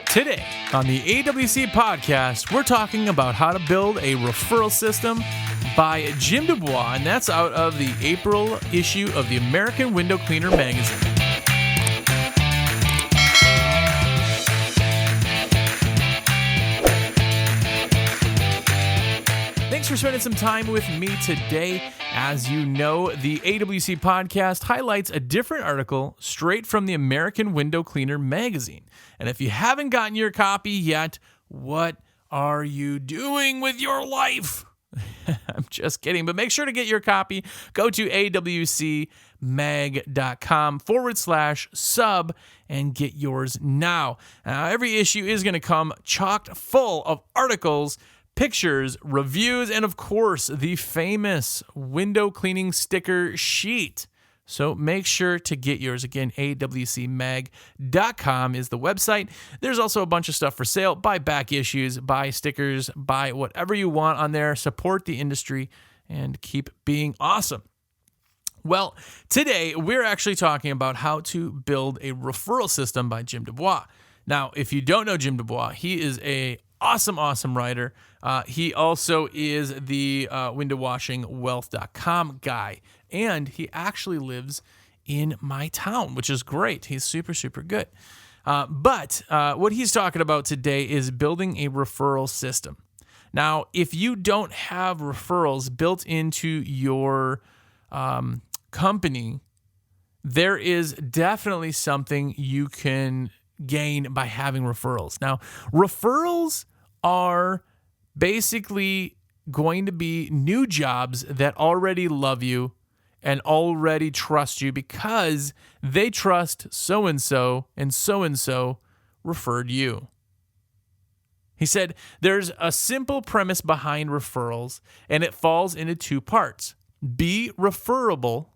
Today on the AWC podcast, we're talking about how to build a referral system by Jim Dubois, and that's out of the April issue of the American Window Cleaner magazine. Thanks for spending some time with me today. As you know, the AWC podcast highlights a different article straight from the American Window Cleaner magazine. And if you haven't gotten your copy yet, what are you doing with your life? I'm just kidding, but make sure to get your copy. Go to awcmag.com/sub and get yours now. Every issue is going to come chocked full of articles, pictures, reviews, and of course, the famous window cleaning sticker sheet. So make sure to get yours. Again, awcmag.com is the website. There's also a bunch of stuff for sale. Buy back issues, buy stickers, buy whatever you want on there. Support the industry and keep being awesome. Well, today we're actually talking about how to build a referral system by Jim Dubois. Now, if you don't know Jim Dubois, he is a awesome writer. He also is the windowwashingwealth.com guy, and he actually lives in my town, which is great. He's super good. But what he's talking about today is building a referral system. Now, if you don't have referrals built into your company, there is definitely something you can gain by having referrals. Now, referrals are basically going to be new jobs that already love you and already trust you because they trust so-and-so and so-and-so referred you. He said, there's a simple premise behind referrals, and it falls into two parts. Be referable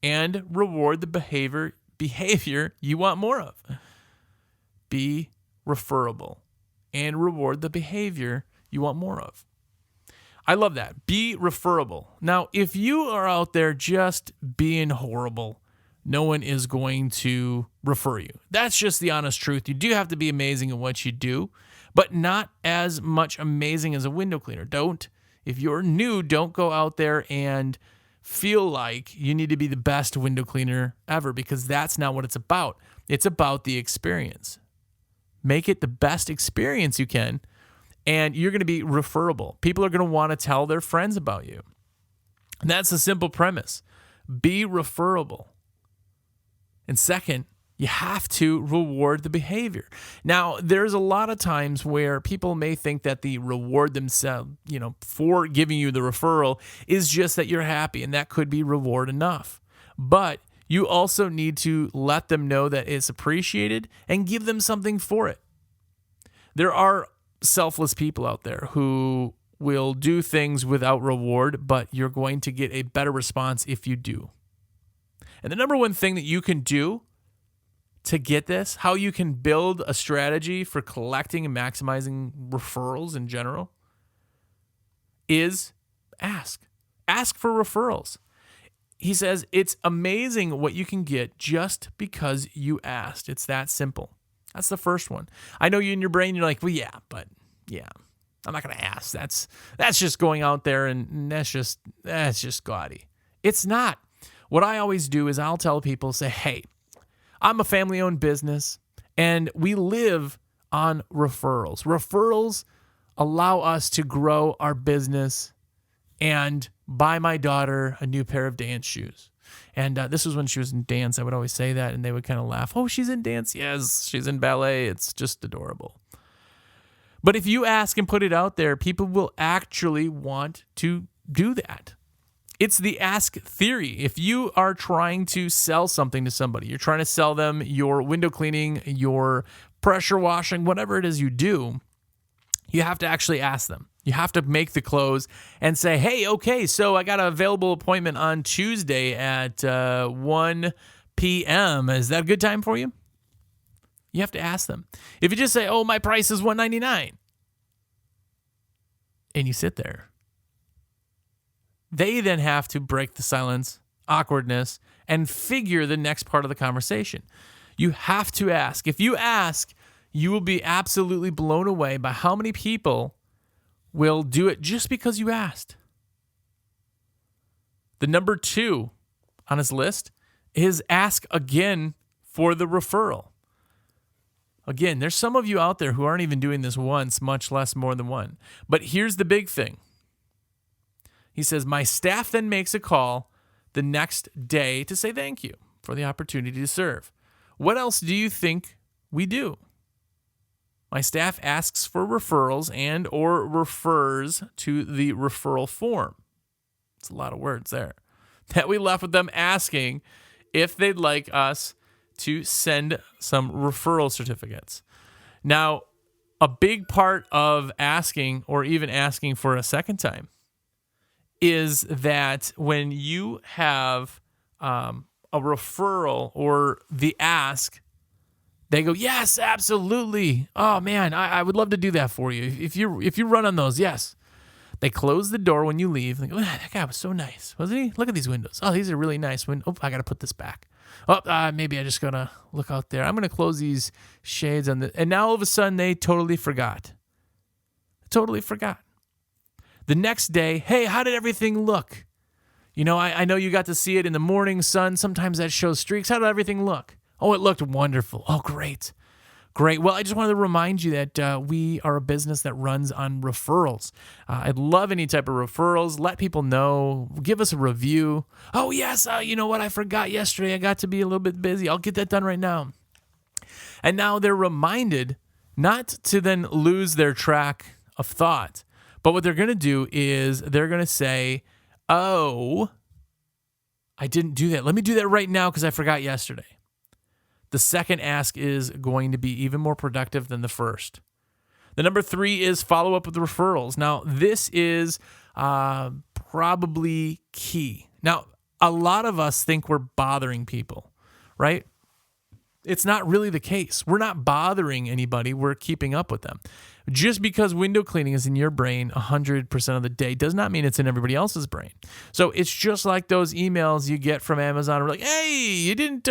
and reward the behavior you want more of. Be referable and reward the behavior you want more of. I love that. Be referable. Now, if you are out there just being horrible, no one is going to refer you. That's just the honest truth. You do have to be amazing at what you do, but not as much amazing as a window cleaner. If you're new, don't go out there and feel like you need to be the best window cleaner ever, because that's not what it's about. It's about the experience. Make it the best experience you can, and you're going to be referable. People are going to want to tell their friends about you. And that's the simple premise. Be referable. And second, you have to reward the behavior. Now, there's a lot of times where people may think that the reward themselves, for giving you the referral is just that you're happy, and that could be reward enough. But you also need to let them know that it's appreciated and give them something for it. There are selfless people out there who will do things without reward, but you're going to get a better response if you do. And the number one thing that you can do to get this, how you can build a strategy for collecting and maximizing referrals in general, is ask. Ask for referrals. He says it's amazing what you can get just because you asked. It's that simple. That's the first one. I know you in your brain, you're like, well, I'm not going to ask. That's just going out there, and that's just gaudy. It's not. What I always do is I'll tell people, say, hey, I'm a family-owned business, and we live on referrals. Referrals allow us to grow our business and buy my daughter a new pair of dance shoes. And this was when she was in dance. I would always say that, and they would kind of laugh. Oh, she's in dance? Yes, she's in ballet. It's just adorable. But if you ask and put it out there, people will actually want to do that. It's the ask theory. If you are trying to sell something to somebody, you're trying to sell them your window cleaning, your pressure washing, whatever it is you do, you have to actually ask them. You have to make the close and say, hey, okay, so I got an available appointment on Tuesday at 1 p.m. Is that a good time for you? You have to ask them. If you just say, oh, my price is $199, and you sit there, they then have to break the silence, awkwardness, and figure the next part of the conversation. You have to ask. If you ask, You will be absolutely blown away by how many people will do it just because you asked. The number 2 on his list is ask again for the referral. Again, there's some of you out there who aren't even doing this once, much less more than one. But here's the big thing. He says, my staff then makes a call the next day to say thank you for the opportunity to serve. What else do you think we do? My staff asks for referrals and or refers to the referral form. It's a lot of words there. That we left with them asking if they'd like us to send some referral certificates. Now, a big part of asking or even asking for a second time is that when you have a referral or the ask, they go, yes, absolutely. Oh man, I would love to do that for you. If you run on those, yes. They close the door when you leave. They go, that guy was so nice, wasn't he? Look at these windows. Oh, these are really nice. Oh, I got to put this back. Oh, maybe I just got to look out there. I'm going to close these shades on the. And now all of a sudden they totally forgot. Totally forgot. The next day, hey, how did everything look? You know, I know you got to see it in the morning sun. Sometimes that shows streaks. How did everything look? Oh, it looked wonderful. Oh, great. Great. Well, I just wanted to remind you that we are a business that runs on referrals. I'd love any type of referrals. Let people know. Give us a review. Oh, yes. You know what? I forgot yesterday. I got to be a little bit busy. I'll get that done right now. And now they're reminded not to then lose their track of thought. But what they're going to do is they're going to say, oh, I didn't do that. Let me do that right now because I forgot yesterday. The second ask is going to be even more productive than the first. The number 3 is follow up with referrals. Now, this is probably key. Now, a lot of us think we're bothering people, right? It's not really the case. We're not bothering anybody. We're keeping up with them. Just because window cleaning is in your brain 100% of the day does not mean it's in everybody else's brain. So it's just like those emails you get from Amazon. We're like, hey, you didn't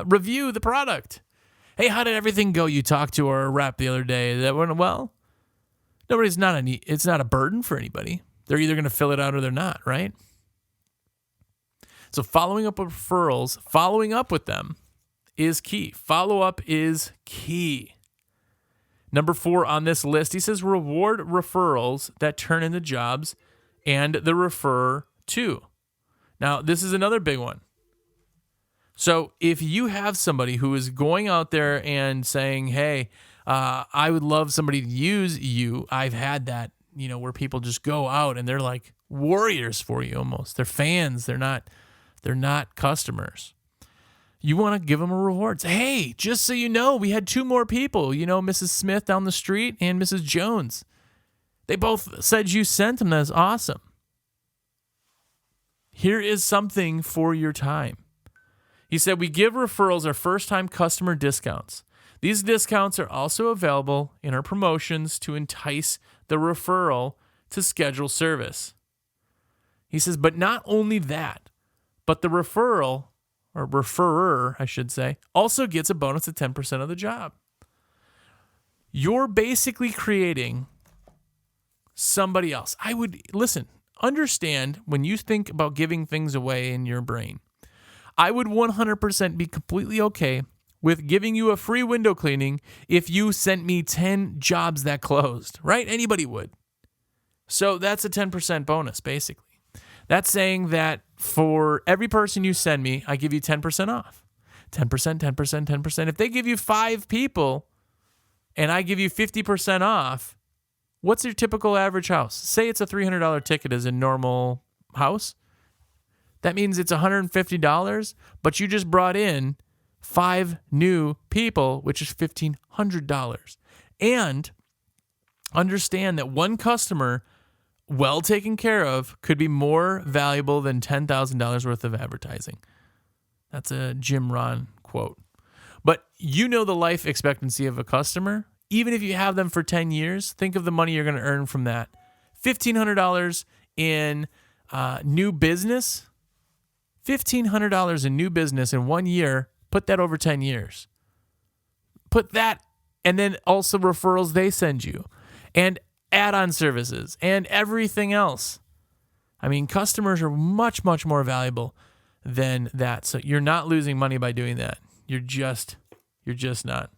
review the product. Hey, how did everything go? You talked to our rep the other day. That went well. It's not a burden for anybody. They're either going to fill it out or they're not, right? So following up with referrals, following up with them is key. Follow-up is key. Number 4 on this list, he says reward referrals that turn into jobs and the referrer too. Now, this is another big one. So if you have somebody who is going out there and saying, hey, I would love somebody to use you. I've had that, where people just go out and they're like warriors for you almost. They're fans. They're not customers. You want to give them a reward. Say, hey, just so you know, we had 2 more people, Mrs. Smith down the street and Mrs. Jones. They both said you sent them. That's awesome. Here is something for your time. He said, we give referrals our first-time customer discounts. These discounts are also available in our promotions to entice the referral to schedule service. He says, but not only that, but the referral, or referrer, I should say, also gets a bonus of 10% of the job. You're basically creating somebody else. Understand when you think about giving things away in your brain, I would 100% be completely okay with giving you a free window cleaning if you sent me 10 jobs that closed, right? Anybody would. So that's a 10% bonus, basically. That's saying that for every person you send me, I give you 10% off. 10%, 10%, 10%. If they give you 5 people and I give you 50% off, what's your typical average house? Say it's a $300 ticket as a normal house. That means it's $150, but you just brought in 5 new people, which is $1,500. And understand that one customer well taken care of could be more valuable than $10,000 worth of advertising. That's a Jim Rohn quote. But the life expectancy of a customer, even if you have them for 10 years, think of the money you're going to earn from that. $1,500 in new business, $1,500 in new business in 1 year, put that over 10 years. put that and then also referrals they send you and add-on services and everything else. I mean, customers are much, much more valuable than that. So you're not losing money by doing that. You're just not.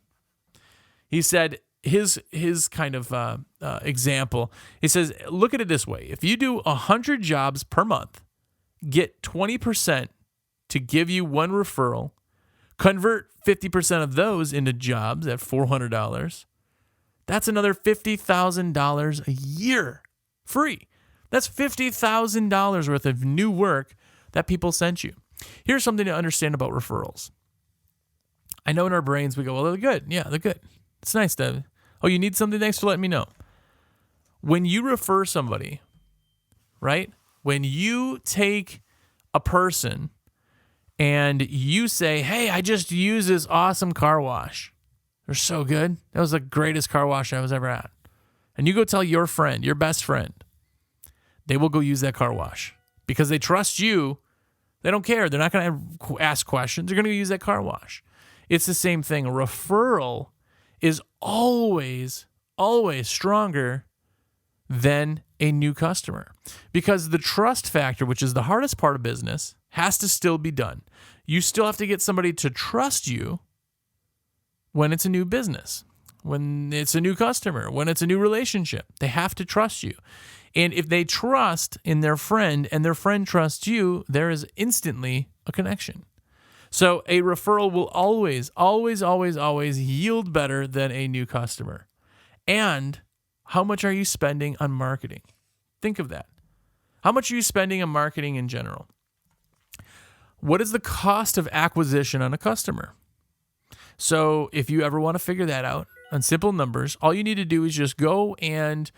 He said his kind of example, he says, look at it this way. If you do 100 jobs per month, get 20% to give you one referral, convert 50% of those into jobs at $400, that's another $50,000 a year free. That's $50,000 worth of new work that people sent you. Here's something to understand about referrals. I know in our brains we go, well, they're good. Yeah, they're good. It's nice to, oh, you need something? Thanks for letting me know. When you refer somebody, right? When you take a person and you say, hey, I just used this awesome car wash. They're so good. That was the greatest car wash I was ever at. And you go tell your friend, your best friend, they will go use that car wash because they trust you. They don't care. They're not going to ask questions. They're going to use that car wash. It's the same thing. A referral is always, always stronger than a new customer because the trust factor, which is the hardest part of business, has to still be done. You still have to get somebody to trust you when it's a new business, when it's a new customer, when it's a new relationship. They have to trust you. And if they trust in their friend and their friend trusts you, there is instantly a connection. So a referral will always, always, always, always yield better than a new customer. And how much are you spending on marketing? Think of that. How much are you spending on marketing in general? What is the cost of acquisition on a customer? So if you ever want to figure that out on simple numbers, all you need to do is just go and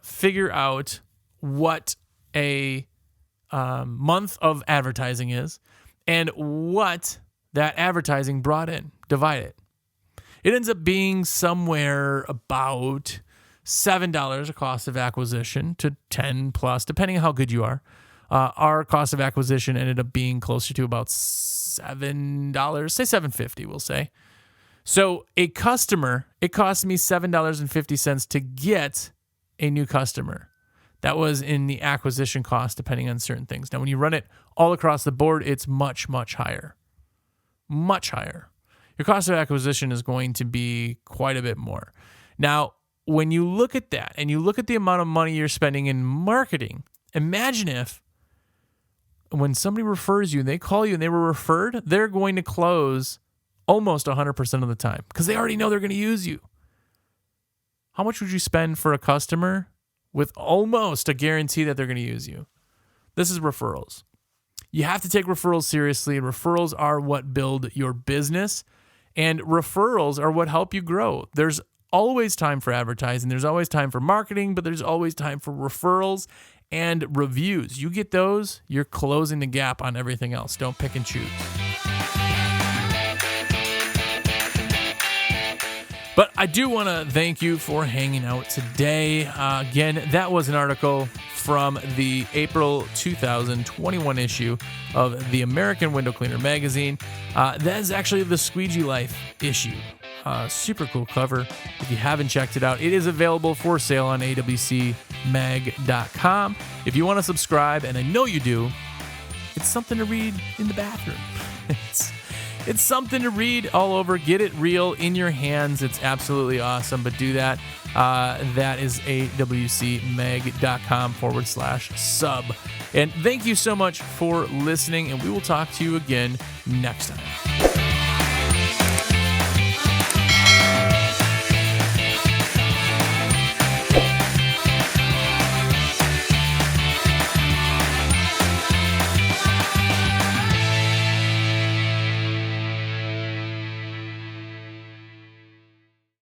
figure out what a month of advertising is and what that advertising brought in. Divide it. It ends up being somewhere about $7 a cost of acquisition to 10 plus, depending on how good you are. Our cost of acquisition ended up being closer to about $7, say $7.50, we'll say. So a customer, it cost me $7.50 to get a new customer. That was in the acquisition cost, depending on certain things. Now, when you run it all across the board, it's much, much higher. Much higher. Your cost of acquisition is going to be quite a bit more. Now, when you look at that and you look at the amount of money you're spending in marketing, imagine if when somebody refers you and they call you and they were referred, they're going to close almost 100% of the time because they already know they're going to use you. How much would you spend for a customer with almost a guarantee that they're going to use you? This is referrals. You have to take referrals seriously, and referrals are what build your business, and referrals are what help you grow. There's always time for advertising. There's always time for marketing, but there's always time for referrals and reviews. You get those, you're closing the gap on everything else. Don't pick and choose. But I do want to thank you for hanging out today. Again, that was an article from the April 2021 issue of the American Window Cleaner magazine. That is actually the Squeegee Life issue. Super cool cover. If you haven't checked it out, it is available for sale on awcmag.com. If you want to subscribe, and I know you do, it's something to read in the bathroom. It's something to read all over. Get it real in your hands. It's absolutely awesome, but do that. That is awcmag.com/sub. And thank you so much for listening, and we will talk to you again next time.